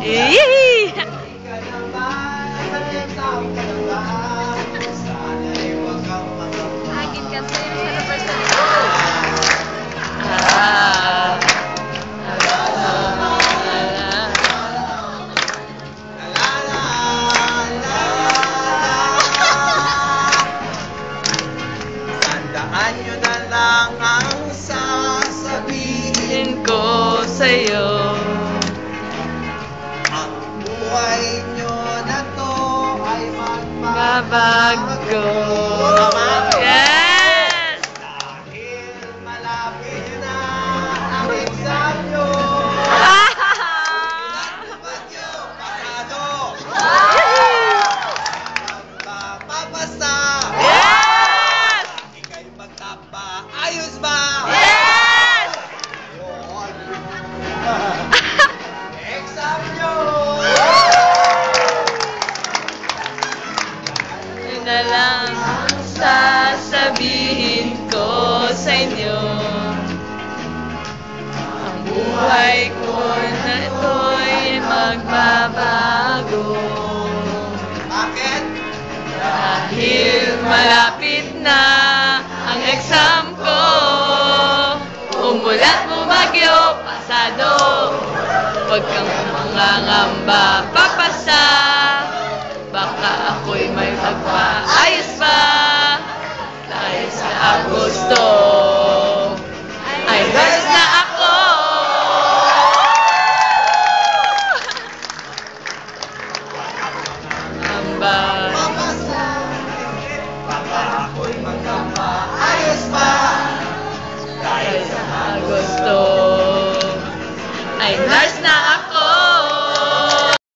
Yee! Agin ka sa anniversary. Ah. Tandaan nyo na lang ang sasabihin Ko sa'yo. ang buhay nyo na to ay Babago. Tama? Yes! Dahil malapit na ang exam nyo. Tupad nyo, pasado. Papasa. Yes! Ika'y magtapa. Ayos ba? Yes! Yun. Exam nyo. Yun na lang ang sasabihin ko sa inyo. Ang buhay ko na ito'y magbabago. Bakit? Dahil malapit na ang exam ko. Umulat bumagyo, pasado. Huwag kang mangangamba, papasa. Baka ako'y may magpaayos pa. Dahil sa Agosto ay nurse na ako. Amba. Papasa. Baka ako'y magkapa. Ayos pa. Dahil sa Agosto ay nurse